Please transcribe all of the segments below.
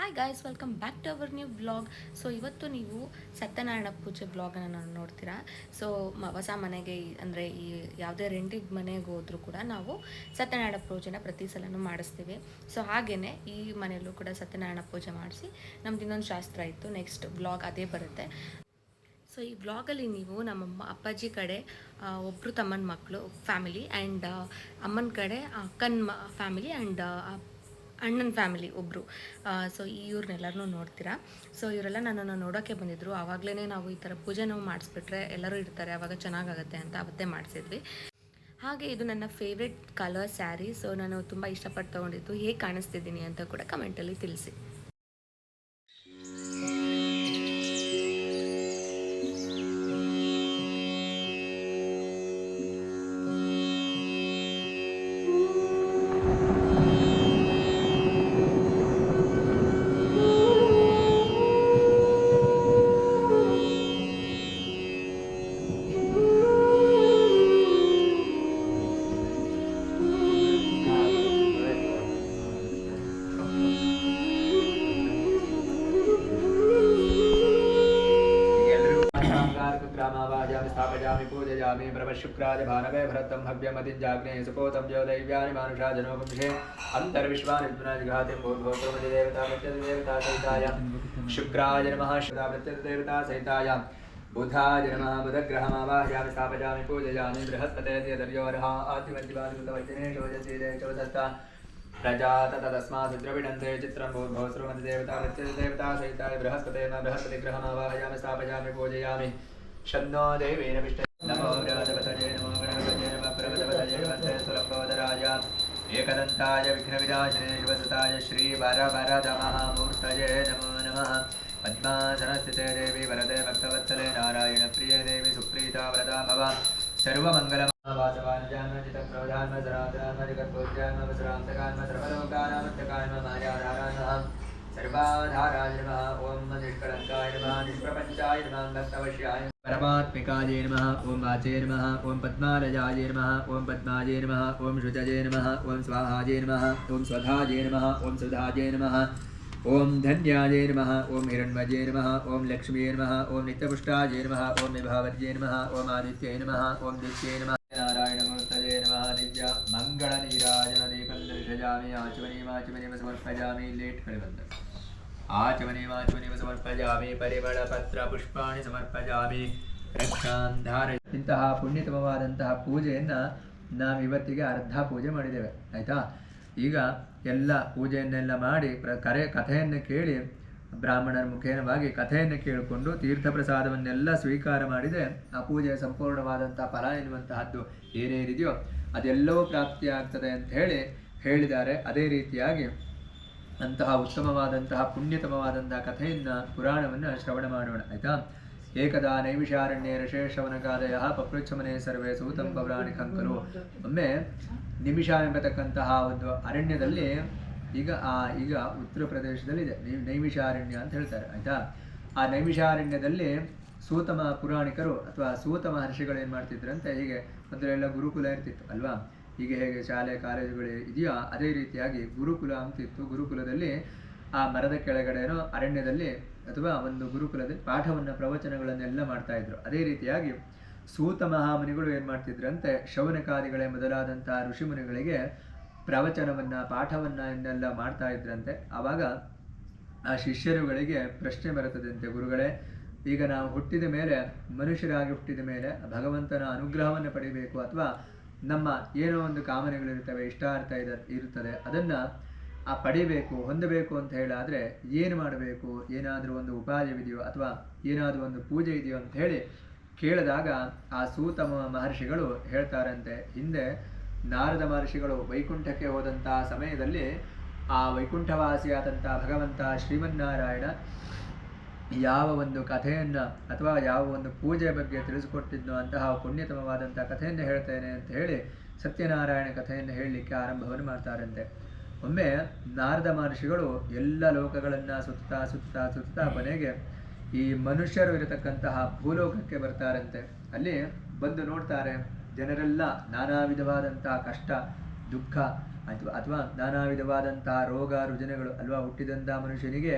Hi guys, welcome back to our new vlog. So ಇವತ್ತು ನೀವು ಸತ್ಯನಾರಾಯಣ ಪೂಜೆ ಬ್ಲಾಗನ್ನು ನೋಡ್ತೀರಾ. ಸೊ ಹೊಸ ಮನೆಗೆ ಅಂದರೆ ಈ ಯಾವುದೇ ರೆಂಟಿಗೆ ಮನೆಗೆ ಹೋದರೂ ಕೂಡ ನಾವು ಸತ್ಯನಾರಾಯಣ ಪೂಜೆನ ಪ್ರತಿ ಸಲನೂ ಮಾಡಿಸ್ತೀವಿ. ಸೊ ಹಾಗೆಯೇ ಈ ಮನೆಯಲ್ಲೂ ಕೂಡ ಸತ್ಯನಾರಾಯಣ ಪೂಜೆ ಮಾಡಿಸಿ ನಮ್ದು ಇನ್ನೊಂದು ಶಾಸ್ತ್ರ ಇತ್ತು. ನೆಕ್ಸ್ಟ್ ವ್ಲಾಗ್ ಅದೇ ಬರುತ್ತೆ. ಸೊ ಈ ವ್ಲಾಗಲ್ಲಿ ನೀವು ನಮ್ಮಮ್ಮ ಅಪ್ಪಾಜಿ ಕಡೆ ಒಬ್ಬರು ತಮ್ಮನ ಮಕ್ಕಳು ಫ್ಯಾಮಿಲಿ ಆ್ಯಂಡ್ ಅಮ್ಮನ ಕಡೆ ಅಕ್ಕನ ಫ್ಯಾಮಿಲಿ ಆ್ಯಂಡ್ ಅಣ್ಣನ ಫ್ಯಾಮಿಲಿ ಒಬ್ಬರು, ಸೊ ಇವ್ರನ್ನೆಲ್ಲರೂ ನೋಡ್ತೀರಾ. ಸೊ ಇವರೆಲ್ಲ ನನ್ನನ್ನು ನೋಡೋಕ್ಕೆ ಬಂದಿದ್ದರು. ಆವಾಗಲೇ ನಾವು ಈ ಥರ ಪೂಜೆ ನಾವು ಮಾಡಿಸ್ಬಿಟ್ರೆ ಎಲ್ಲರೂ ಇರ್ತಾರೆ, ಆವಾಗ ಚೆನ್ನಾಗಾಗುತ್ತೆ ಅಂತ ಅವತ್ತೇ ಮಾಡಿಸಿದ್ವಿ. ಹಾಗೆ ಇದು ನನ್ನ ಫೇವ್ರೆಟ್ ಕಲರ್ ಸ್ಯಾರಿ. ಸೊ ನಾನು ತುಂಬ ಇಷ್ಟಪಟ್ಟು ತೊಗೊಂಡಿದ್ದು. ಹೇಗೆ ಕಾಣಿಸ್ತಿದ್ದೀನಿ ಅಂತ ಕೂಡ ಕಮೆಂಟಲ್ಲಿ ತಿಳಿಸಿ. स्थापयामि पूजयामि प्रभशुक्राय भानवे भरतं हव्यमतिं जाग्ने सुपोतं ज्योदैव्यानि मानुषा जनोपुंषे अन्तर्विश्वानि विघातिं भूर्भोत्रमधिदेवता प्रत्यधिदेवता सहिताय शुक्राय नमः शुक्रा प्रत्यधिदेवता सहिताय बुधाय नमः बुधग्रहमावाहयामि स्थापयामि पूजयामि बृहस्पते दर्योरः आदिमज्जिवादिकृतवचने शोचन्ति देवदत्ता प्रजात तस्मात् द्रविडन्ते चित्रं भूर्भोत्रमधिदेवता प्रत्यधिदेवता सहिताय बृहस्पते बृहस्पतिग्रहमावाहयामि स्थापयामि पूजयामि शन्नो देवेन विष्टे नमो बृहस्पतये नमो गणपतये नमः प्रभवतये वन्दे सुरप्रोदराय एकदन्ताय विघ्नविनाशिने शिवसुताय श्रीवरवरदमहामूर्तये नमो नमः पद्मासनस्थिते देवी वरदे भक्तवत्सले नारायणप्रिये देवी सुप्रीता वरदा भव सर्वमङ्गलमावासवान्यान्मजितक्रोधान्मजराधरान्मजगत्पूज्यान्मवसरान्तकान्म सर्वलोकानामन्तकान्म मायाधारान्मः सर्वाधाराय नमः ओम निष्कलंकाय नमः निष्प्रपंचाय नमः भक्तवश्याय परमात्मिकाय नमः ओम वाचे नमः ओम पद्मालयाय नमः ओम पद्माय नमः ओम शुचये नमः ओम स्वाहाय नमः ओम स्वधाय नमः ओम सुधाय नमः ओम धन्याय नमः ओम हिरण्मये नमः ओम लक्ष्मीये नमः ओम नित्यपुष्टाय नमः ओम विभावर्ये नमः ओम आदित्ये नमः ओम दित्ये नमः नारायणमूर्तये नमः दिव्य मंगलनीराजन दीपं दर्शयामि आचमनीमाचमनीम समर्पयामि लेट कळिबंद आचमनीमाचमनीम समर्पयामि परिमಳಪತ್ರ ಪುಷ್ಪಾಣಿ ಸಮರ್ಪಯಾಮಿ ರಕ್ಷಾಂ ಧಾರಯ. ಇಂತಹ ಪುಣ್ಯತಮವಾದಂತಹ ಪೂಜೆಯನ್ನು ನಾವು ಇವತ್ತಿಗೆ ಅರ್ಧ ಪೂಜೆ ಮಾಡಿದ್ದೇವೆ, ಆಯಿತಾ. ಈಗ ಎಲ್ಲ ಪೂಜೆಯನ್ನೆಲ್ಲ ಮಾಡಿ ಕಥೆಯನ್ನು ಕೇಳಿ ಬ್ರಾಹ್ಮಣರ ಮುಖೇನವಾಗಿ ಕಥೆಯನ್ನು ಕೇಳಿಕೊಂಡು ತೀರ್ಥ ಪ್ರಸಾದವನ್ನೆಲ್ಲ ಸ್ವೀಕಾರ ಮಾಡಿದರೆ ಆ ಪೂಜೆಯ ಸಂಪೂರ್ಣವಾದಂಥ ಫಲ ಎನ್ನುವಂತಹದ್ದು ಏನೇನಿದೆಯೋ ಅದೆಲ್ಲವೂ ಪ್ರಾಪ್ತಿಯಾಗ್ತದೆ ಅಂತ ಹೇಳಿದ್ದಾರೆ. ಅದೇ ರೀತಿಯಾಗಿ ಅಂತಹ ಉತ್ತಮವಾದಂತಹ ಪುಣ್ಯತಮವಾದಂತಹ ಕಥೆಯನ್ನು ಪುರಾಣವನ್ನು ಶ್ರವಣ ಮಾಡೋಣ, ಆಯಿತಾ. ಏಕದಾ ನೈಮಿಷಾರಣ್ಯೇ ಋಷೇಶ್ರವಣಗಾದಯ ಪಪೃಚ್ಛಮನೆ ಸರ್ವೇ ಸೂತಂ ಪೌರಾಣಿ ಕಂಕರು. ಒಮ್ಮೆ ನಿಮಿಷ ಎಂಬತಕ್ಕಂತಹ ಒಂದು ಅರಣ್ಯದಲ್ಲಿ ಈಗ ಉತ್ತರ ಪ್ರದೇಶದಲ್ಲಿದೆ ನೈಮಿಷಾರಣ್ಯ ಅಂತ ಹೇಳ್ತಾರೆ, ಆಯಿತಾ. ಆ ನೈಮಿಷಾರಣ್ಯದಲ್ಲಿ ಸೂತಮ ಪುರಾಣಿಕರು ಅಥವಾ ಸೂತ ಮಹರ್ಷಿಗಳು ಏನು ಮಾಡ್ತಿದ್ರಂತೆ, ಹೀಗೆ ಒಂದರೆಲ್ಲ ಗುರುಕುಲ ಇರ್ತಿತ್ತು ಅಲ್ವಾ. ಈಗ ಹೇಗೆ ಶಾಲೆ ಕಾಲೇಜುಗಳು ಇದೆಯೋ ಅದೇ ರೀತಿಯಾಗಿ ಗುರುಕುಲ ಅಂತಿತ್ತು. ಗುರುಕುಲದಲ್ಲಿ ಆ ಮರದ ಕೆಳಗಡೆನೋ ಅರಣ್ಯದಲ್ಲಿ ಅಥವಾ ಒಂದು ಗುರುಕುಲದಲ್ಲಿ ಪಾಠವನ್ನು ಪ್ರವಚನಗಳನ್ನೆಲ್ಲ ಮಾಡ್ತಾ ಇದ್ರು. ಅದೇ ರೀತಿಯಾಗಿ ಸೂತ ಮಹಾಮುನಿಗಳು ಏನು ಮಾಡ್ತಿದ್ರಂತೆ, ಶೌನಕಾದಿಗಳೇ ಮೊದಲಾದಂತಹ ಋಷಿಮುನಿಗಳಿಗೆ ಪ್ರವಚನವನ್ನು ಪಾಠವನ್ನು ಇನ್ನೆಲ್ಲ ಮಾಡ್ತಾ ಇದ್ರಂತೆ. ಆವಾಗ ಆ ಶಿಷ್ಯರುಗಳಿಗೆ ಪ್ರಶ್ನೆ ಬರುತ್ತದಂತೆ, ಗುರುಗಳೇ, ಈಗ ನಾವು ಹುಟ್ಟಿದ ಮೇಲೆ ಮನುಷ್ಯರಾಗಿ ಹುಟ್ಟಿದ ಮೇಲೆ ಭಗವಂತನ ಅನುಗ್ರಹವನ್ನು ಪಡಿಬೇಕು ಅಥವಾ ನಮ್ಮ ಏನೋ ಒಂದು ಕಾಮನೆಗಳಿರ್ತವೆ, ಇಷ್ಟಾರ್ಥ ಇರುತ್ತದೆ, ಅದನ್ನು ಪಡಿಬೇಕು ಹೊಂದಬೇಕು ಅಂತ ಹೇಳಾದರೆ ಏನು ಮಾಡಬೇಕು, ಏನಾದರೂ ಒಂದು ಉಪಾಯವಿದೆಯೋ ಅಥವಾ ಏನಾದರೂ ಒಂದು ಪೂಜೆ ಇದೆಯೋ ಅಂತ ಹೇಳಿ ಕೇಳಿದಾಗ ಆ ಸೂತ ಮಹರ್ಷಿಗಳು ಹೇಳ್ತಾರಂತೆ, ಹಿಂದೆ ನಾರದ ಮಹರ್ಷಿಗಳು ವೈಕುಂಠಕ್ಕೆ ಹೋದಂತಹ ಸಮಯದಲ್ಲಿ ಆ ವೈಕುಂಠವಾಸಿಯಾದಂತಹ ಭಗವಂತ ಶ್ರೀಮನ್ನಾರಾಯಣ ಯಾವ ಒಂದು ಕಥೆಯನ್ನು ಅಥವಾ ಯಾವ ಒಂದು ಪೂಜೆಯ ಬಗ್ಗೆ ತಿಳಿಸಿಕೊಟ್ಟಿದ್ನೋ ಅಂತಹ ಪುಣ್ಯತಮವಾದಂಥ ಕಥೆಯನ್ನು ಹೇಳ್ತೇನೆ ಅಂತ ಹೇಳಿ ಸತ್ಯನಾರಾಯಣ ಕಥೆಯನ್ನು ಹೇಳಲಿಕ್ಕೆ ಆರಂಭವನ್ನು ಮಾಡ್ತಾರಂತೆ. ಒಮ್ಮೆ ನಾರದ ಮಹರ್ಷಿಗಳು ಎಲ್ಲ ಲೋಕಗಳನ್ನು ಸುತ್ತಾ ಕೊನೆಗೆ ಈ ಮನುಷ್ಯರು ಇರತಕ್ಕಂತಹ ಭೂಲೋಕಕ್ಕೆ ಬರ್ತಾರಂತೆ. ಅಲ್ಲಿ ಬಂದು ನೋಡ್ತಾರೆ, ಜನರೆಲ್ಲ ನಾನಾ ವಿಧವಾದಂತಹ ಕಷ್ಟ ದುಃಖ ಅಥವಾ ನಾನಾ ವಿಧವಾದಂತಹ ರೋಗ ರುಜಿನಗಳು ಅಲ್ವಾ ಹುಟ್ಟಿದಂತಹ ಮನುಷ್ಯನಿಗೆ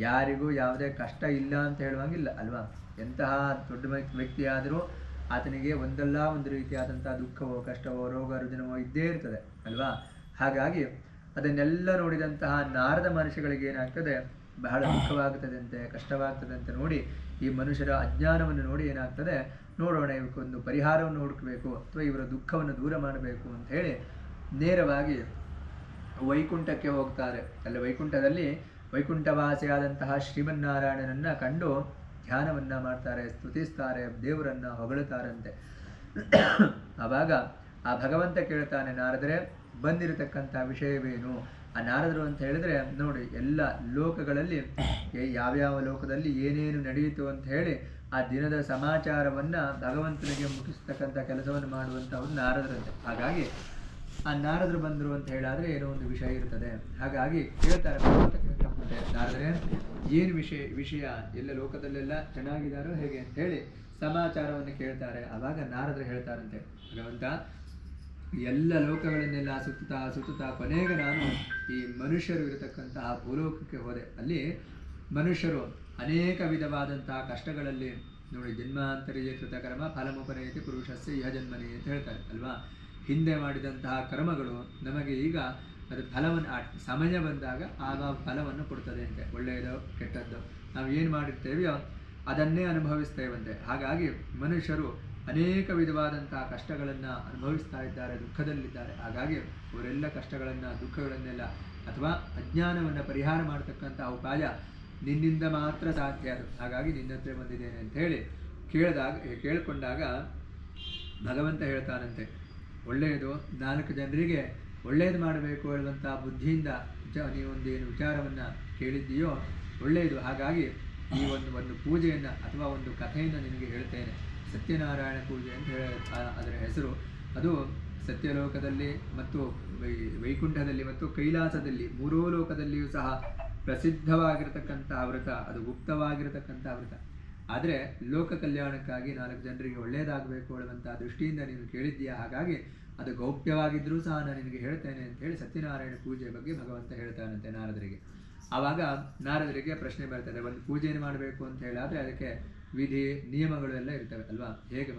ಯಾರಿಗೂ ಯಾವುದೇ ಕಷ್ಟ ಇಲ್ಲ ಅಂತ ಹೇಳುವಂಗಿಲ್ಲ ಅಲ್ವಾ. ಎಂತಹ ದೊಡ್ಡ ವ್ಯಕ್ತಿ ಆದರೂ ಆತನಿಗೆ ಒಂದಲ್ಲ ಒಂದು ರೀತಿಯಾದಂತಹ ದುಃಖವೋ ಕಷ್ಟವೋ ರೋಗ ರುಜಿನವೋ ಇದ್ದೇ ಇರ್ತದೆ ಅಲ್ವಾ. ಹಾಗಾಗಿ ಅದನ್ನೆಲ್ಲ ನೋಡಿದಂತಹ ನಾರದ ಮನುಷ್ಯಗಳಿಗೆ ಏನಾಗ್ತದೆ, ಬಹಳ ದುಃಖವಾಗ್ತದಂತೆ, ಕಷ್ಟವಾಗ್ತದಂತೆ ನೋಡಿ ಈ ಮನುಷ್ಯರ ಅಜ್ಞಾನವನ್ನು ನೋಡಿ ಏನಾಗ್ತದೆ, ನೋಡೋಣ ಇವಕ್ಕೊಂದು ಪರಿಹಾರವನ್ನು ಹುಡುಕಬೇಕು ಅಥವಾ ಇವರ ದುಃಖವನ್ನು ದೂರ ಮಾಡಬೇಕು ಅಂತ ಹೇಳಿ ನೇರವಾಗಿ ವೈಕುಂಠಕ್ಕೆ ಹೋಗ್ತಾರೆ. ಅಲ್ಲಿ ವೈಕುಂಠದಲ್ಲಿ ವೈಕುಂಠವಾಸಿಯಾದಂತಹ ಶ್ರೀಮನ್ನಾರಾಯಣನನ್ನ ಕಂಡು ಧ್ಯಾನವನ್ನ ಮಾಡ್ತಾರೆ, ಸ್ತುತಿಸ್ತಾರೆ, ದೇವರನ್ನ ಹೊಗಳುತ್ತಾರಂತೆ. ಆವಾಗ ಆ ಭಗವಂತ ಕೇಳ್ತಾನೆ, ನಾರದರೆ ಬಂದಿರತಕ್ಕಂಥ ವಿಷಯವೇನು? ಆ ನಾರದರು ಅಂತ ಹೇಳಿದ್ರೆ ನೋಡಿ, ಎಲ್ಲ ಲೋಕಗಳಲ್ಲಿ ಯಾವ್ಯಾವ ಲೋಕದಲ್ಲಿ ಏನೇನು ನಡೆಯಿತು ಅಂತ ಹೇಳಿ ಆ ದಿನದ ಸಮಾಚಾರವನ್ನ ಭಗವಂತನಿಗೆ ಮುಟ್ಟಿಸ್ತಕ್ಕಂಥ ಕೆಲಸವನ್ನು ಮಾಡುವಂಥವ್ರು ನಾರದರಂತೆ. ಹಾಗಾಗಿ ಆ ನಾರದರು ಬಂದರು ಅಂತ ಹೇಳಾದ್ರೆ ಏನೋ ಒಂದು ವಿಷಯ ಇರ್ತದೆ. ಹಾಗಾಗಿ ಕೇಳ್ತಾರೆ, ಭಗವಂತ ಕೇಳ್ತಾರೆ, ನಾರದರೆ ಏನು ವಿಷಯ ಎಲ್ಲ ಲೋಕದಲ್ಲೆಲ್ಲ ಚೆನ್ನಾಗಿದ್ದಾರೋ ಹೇಗೆ ಅಂತ ಹೇಳಿ ಸಮಾಚಾರವನ್ನು ಕೇಳ್ತಾರೆ. ಆವಾಗ ನಾರದರು ಹೇಳ್ತಾರಂತೆ, ಭಗವಂತ ಎಲ್ಲ ಲೋಕಗಳನ್ನೆಲ್ಲ ಸುತ್ತುತ್ತಾ ಕೊನೆಗೆ ನಾನು ಈ ಮನುಷ್ಯರು ಇರತಕ್ಕಂತಹ ಭೂಲೋಕಕ್ಕೆ ಹೋದೆ. ಅಲ್ಲಿ ಮನುಷ್ಯರು ಅನೇಕ ವಿಧವಾದಂತಹ ಕಷ್ಟಗಳಲ್ಲಿ ನೋಡಿ, ಜನ್ಮಾಂತರಿಯ ಕೃತ ಕರ್ಮ ಫಲಮುಪನಯತಿ ಪುರುಷಸ್ಯ ಇಹ ಜನ್ಮನಿ ಅಂತ ಹೇಳ್ತಾರೆ ಅಲ್ವಾ. ಹಿಂದೆ ಮಾಡಿದಂತಹ ಕರ್ಮಗಳು ನಮಗೆ ಈಗ ಅದು ಫಲವನ್ನು ಸಮಯ ಬಂದಾಗ ಆಗ ಫಲವನ್ನು ಕೊಡ್ತದೆ ಅಂತೆ. ಒಳ್ಳೆಯದೋ ಕೆಟ್ಟದ್ದು ನಾವು ಏನು ಮಾಡಿರ್ತೇವೆಯೋ ಅದನ್ನೇ ಅನುಭವಿಸ್ತೇವಂತೆ. ಹಾಗಾಗಿ ಮನುಷ್ಯರು ಅನೇಕ ವಿಧವಾದಂತಹ ಕಷ್ಟಗಳನ್ನು ಅನುಭವಿಸ್ತಾ ಇದ್ದಾರೆ, ದುಃಖದಲ್ಲಿದ್ದಾರೆ. ಹಾಗಾಗಿ ಅವರೆಲ್ಲ ಕಷ್ಟಗಳನ್ನು ದುಃಖಗಳನ್ನೆಲ್ಲ ಅಥವಾ ಅಜ್ಞಾನವನ್ನು ಪರಿಹಾರ ಮಾಡತಕ್ಕಂತಹ ಉಪಾಯ ನಿನ್ನಿಂದ ಮಾತ್ರ ಸಾಧ್ಯ ಅದು. ಹಾಗಾಗಿ ನಿನ್ನ ಹತ್ರ ಬಂದಿದ್ದೇನೆ ಅಂತ ಹೇಳಿ ಕೇಳಿಕೊಂಡಾಗ ಭಗವಂತ ಹೇಳ್ತಾನಂತೆ, ಒಳ್ಳೆಯದು 4 ಜನರಿಗೆ ಒಳ್ಳೆಯದು ಮಾಡಬೇಕು ಹೇಳುವಂತಹ ಬುದ್ಧಿಯಿಂದ ನೀವೊಂದೇನು ವಿಚಾರವನ್ನು ಕೇಳಿದ್ದೀಯೋ ಒಳ್ಳೆಯದು. ಹಾಗಾಗಿ ಈ ಒಂದು ಪೂಜೆಯನ್ನು ಅಥವಾ ಒಂದು ಕಥೆಯನ್ನು ನಿನಗೆ ಹೇಳ್ತೇನೆ. ಸತ್ಯನಾರಾಯಣ ಪೂಜೆ ಅಂತ ಹೇಳಿ ಅದರ ಹೆಸರು. ಅದು ಸತ್ಯಲೋಕದಲ್ಲಿ ಮತ್ತು ವೈಕುಂಠದಲ್ಲಿ ಮತ್ತು ಕೈಲಾಸದಲ್ಲಿ 3 ಲೋಕದಲ್ಲಿಯೂ ಸಹ ಪ್ರಸಿದ್ಧವಾಗಿರತಕ್ಕಂತಹ ವ್ರತ. ಅದು ಗುಪ್ತವಾಗಿರತಕ್ಕಂತಹ ವ್ರತ. ಆದರೆ ಲೋಕ ಕಲ್ಯಾಣಕ್ಕಾಗಿ 4 ಜನರಿಗೆ ಒಳ್ಳೆಯದಾಗಬೇಕು ಹೇಳುವಂತಹ ದೃಷ್ಟಿಯಿಂದ ನೀನು ಕೇಳಿದ್ದೀಯಾ. ಹಾಗಾಗಿ ಅದು ಗೌಪ್ಯವಾಗಿದ್ದರೂ ಸಹ ನಾನು ನಿನಗೆ ಹೇಳ್ತೇನೆ ಅಂತ ಹೇಳಿ ಸತ್ಯನಾರಾಯಣ ಪೂಜೆಯ ಬಗ್ಗೆ ಭಗವಂತ ಹೇಳ್ತಾನಂತೆ ನಾರದರಿಗೆ. ಆವಾಗ ನಾರದರಿಗೆ ಪ್ರಶ್ನೆ ಬರ್ತದೆ, ಒಂದು ಪೂಜೆಯನ್ನು ಮಾಡಬೇಕು ಅಂತ ಹೇಳಿದ್ರೆ ಅದಕ್ಕೆ ವಿಧಿ ನಿಯಮಗಳು ಎಲ್ಲ ಇರ್ತವೆ ಅಲ್ವಾ. ಹೇಗೆ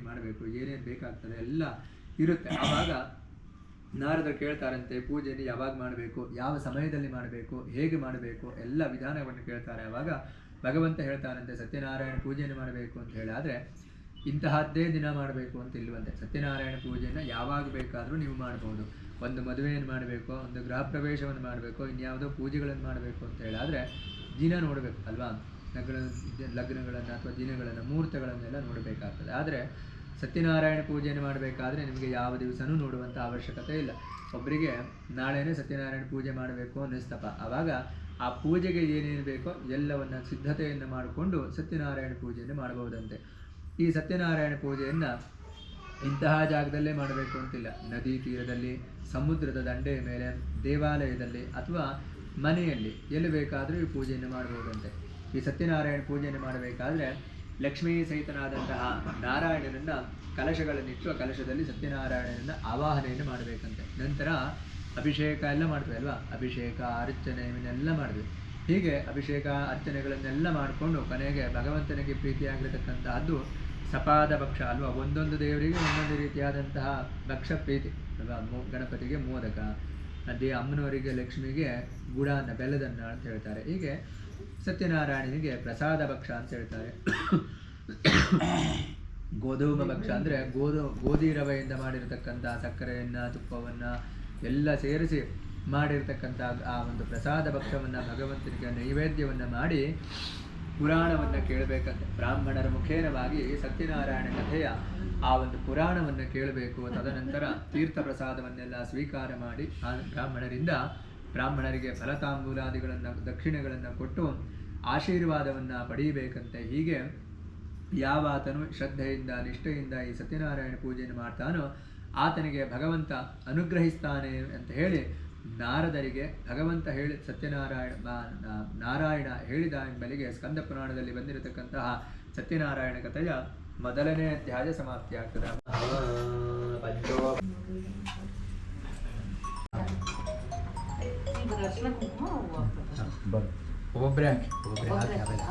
ಮಾಡಬೇಕು ಏನೇನು ಬೇಕಾಗ್ತದೆ ಎಲ್ಲ ಇರುತ್ತೆ. ಆವಾಗ ನಾರದರು ಕೇಳ್ತಾರಂತೆ, ಪೂಜೆಯನ್ನು ಯಾವಾಗ ಮಾಡಬೇಕು, ಯಾವ ಸಮಯದಲ್ಲಿ ಮಾಡಬೇಕು, ಹೇಗೆ ಮಾಡಬೇಕು ಎಲ್ಲ ವಿಧಾನವನ್ನು ಕೇಳ್ತಾರೆ. ಆವಾಗ ಭಗವಂತ ಹೇಳ್ತಾರಂತೆ, ಸತ್ಯನಾರಾಯಣ ಪೂಜೆಯನ್ನು ಮಾಡಬೇಕು ಅಂತ ಹೇಳಿದ್ರೆ ಇಂತಹದ್ದೇ ದಿನ ಮಾಡಬೇಕು ಅಂತ ಇಲ್ಲವಂತೆ. ಸತ್ಯನಾರಾಯಣ ಪೂಜೆಯನ್ನು ಯಾವಾಗ ಬೇಕಾದರೂ ನೀವು ಮಾಡ್ಬೋದು. ಒಂದು ಮದುವೆಯನ್ನು ಮಾಡಬೇಕು, ಒಂದು ಗೃಹ ಪ್ರವೇಶವನ್ನು ಮಾಡಬೇಕು, ಇನ್ಯಾವುದೋ ಪೂಜೆಗಳನ್ನು ಮಾಡಬೇಕು ಅಂತ ಹೇಳಿದ್ರೆ ದಿನ ನೋಡಬೇಕು ಅಲ್ವಾ. ಲಗ್ನಗಳನ್ನು ಅಥವಾ ದಿನಗಳನ್ನು ಮುಹೂರ್ತಗಳನ್ನೆಲ್ಲ ನೋಡಬೇಕಾಗ್ತದೆ. ಆದರೆ ಸತ್ಯನಾರಾಯಣ ಪೂಜೆಯನ್ನು ಮಾಡಬೇಕಾದ್ರೆ ನಿಮಗೆ ಯಾವ ದಿವಸನೂ ನೋಡುವಂಥ ಅವಶ್ಯಕತೆ ಇಲ್ಲ. ಒಬ್ಬರಿಗೆ ನಾಳೆನೇ ಸತ್ಯನಾರಾಯಣ ಪೂಜೆ ಮಾಡಬೇಕು ಅನ್ನಿಸ್ತಪ್ಪ, ಆವಾಗ ಆ ಪೂಜೆಗೆ ಏನೇನು ಬೇಕೋ ಎಲ್ಲವನ್ನು ಸಿದ್ಧತೆಯನ್ನು ಮಾಡಿಕೊಂಡು ಸತ್ಯನಾರಾಯಣ ಪೂಜೆಯನ್ನು ಮಾಡಬಹುದಂತೆ. ಈ ಸತ್ಯನಾರಾಯಣ ಪೂಜೆಯನ್ನು ಇಂತಹ ಜಾಗದಲ್ಲೇ ಮಾಡಬೇಕು ಅಂತಿಲ್ಲ. ನದಿ ತೀರದಲ್ಲಿ, ಸಮುದ್ರದ ದಂಡೆಯ ಮೇಲೆ, ದೇವಾಲಯದಲ್ಲಿ ಅಥವಾ ಮನೆಯಲ್ಲಿ ಎಲ್ಲಿ ಬೇಕಾದರೂ ಈ ಪೂಜೆಯನ್ನು ಮಾಡಬಹುದಂತೆ. ಈ ಸತ್ಯನಾರಾಯಣ ಪೂಜೆಯನ್ನು ಮಾಡಬೇಕಾದ್ರೆ ಲಕ್ಷ್ಮೀ ಸಹಿತನಾದಂತಹ ನಾರಾಯಣನನ್ನು ಕಲಶಗಳನ್ನಿಟ್ಟು ಆ ಕಲಶದಲ್ಲಿ ಸತ್ಯನಾರಾಯಣನನ್ನು ಆವಾಹನೆಯನ್ನು ಮಾಡಬೇಕಂತೆ. ನಂತರ ಅಭಿಷೇಕ ಎಲ್ಲ ಮಾಡ್ತೇವೆ ಅಲ್ವಾ, ಅಭಿಷೇಕ ಅರ್ಚನೆ ಇವನ್ನೆಲ್ಲ ಮಾಡಿದ್ವಿ. ಹೀಗೆ ಅಭಿಷೇಕ ಅರ್ಚನೆಗಳನ್ನೆಲ್ಲ ಮಾಡಿಕೊಂಡು ಕೊನೆಗೆ ಭಗವಂತನಿಗೆ ಪ್ರೀತಿಯಾಗಿರತಕ್ಕಂತಹದ್ದು ಸಪಾದ ಭಕ್ಷ ಅಲ್ವಾ. ಒಂದೊಂದು ದೇವರಿಗೆ ಒಂದೊಂದು ರೀತಿಯಾದಂತಹ ಭಕ್ಷ ಪ್ರೀತಿ ಅಲ್ವಾ. ಗಣಪತಿಗೆ ಮೋದಕ, ಅಮ್ಮನವರಿಗೆ ಲಕ್ಷ್ಮಿಗೆ ಗುಡಾನ್ನ ಬೆಲ್ಲದನ್ನ ಅಂತ ಹೇಳ್ತಾರೆ. ಹೀಗೆ ಸತ್ಯನಾರಾಯಣನಿಗೆ ಪ್ರಸಾದ ಭಕ್ಷ ಅಂತ ಹೇಳ್ತಾರೆ. ಗೋಧೂಮ ಭಕ್ಷ ಅಂದರೆ ಗೋಧಿ ರವೆಯಿಂದ ಮಾಡಿರತಕ್ಕಂತಹ ಸಕ್ಕರೆಯನ್ನು ತುಪ್ಪವನ್ನು ಎಲ್ಲ ಸೇರಿಸಿ ಮಾಡಿರ್ತಕ್ಕಂಥ ಆ ಒಂದು ಪ್ರಸಾದ ಭಕ್ಷವನ್ನು ಭಗವಂತನಿಗೆ ನೈವೇದ್ಯವನ್ನು ಮಾಡಿ ಪುರಾಣವನ್ನು ಕೇಳಬೇಕಂತೆ. ಬ್ರಾಹ್ಮಣರ ಮುಖೇನವಾಗಿ ಸತ್ಯನಾರಾಯಣ ಕಥೆಯ ಆ ಒಂದು ಪುರಾಣವನ್ನು ಕೇಳಬೇಕು. ತದನಂತರ ತೀರ್ಥ ಪ್ರಸಾದವನ್ನೆಲ್ಲ ಸ್ವೀಕಾರ ಮಾಡಿ ಆ ಬ್ರಾಹ್ಮಣರಿಗೆ ಫಲತಾಂಬೂಲಾದಿಗಳನ್ನು ದಕ್ಷಿಣೆಗಳನ್ನು ಕೊಟ್ಟು ಆಶೀರ್ವಾದವನ್ನು ಪಡೆಯಬೇಕಂತೆ. ಹೀಗೆ ಯಾವಾತನು ಶ್ರದ್ಧೆಯಿಂದ ನಿಷ್ಠೆಯಿಂದ ಈ ಸತ್ಯನಾರಾಯಣ ಪೂಜೆಯನ್ನು ಮಾಡ್ತಾನೋ ಆತನಿಗೆ ಭಗವಂತ ಅನುಗ್ರಹಿಸ್ತಾನೆ ಅಂತ ಹೇಳಿ ನಾರದರಿಗೆ ಭಗವಂತ ನಾರಾಯಣ ಹೇಳಿದ ಎಂಬಲಿಗೆ ಸ್ಕಂದ ಪುರಾಣದಲ್ಲಿ ಬಂದಿರತಕ್ಕಂತಹ ಸತ್ಯನಾರಾಯಣ ಕಥೆಯ ಮೊದಲನೇ ಅಧ್ಯಾಯ ಸಮಾಪ್ತಿ ಆಗ್ತದೆ. ಈಗ ಅರ್ಶಿನ ಕುಂಕುಮ ಹೂವು ಹಾಕ್ಬೇಕು. ಒಬ್ಬೊಬ್ಬರೇ ಹಾಕಿ ಆಮೇಲೆ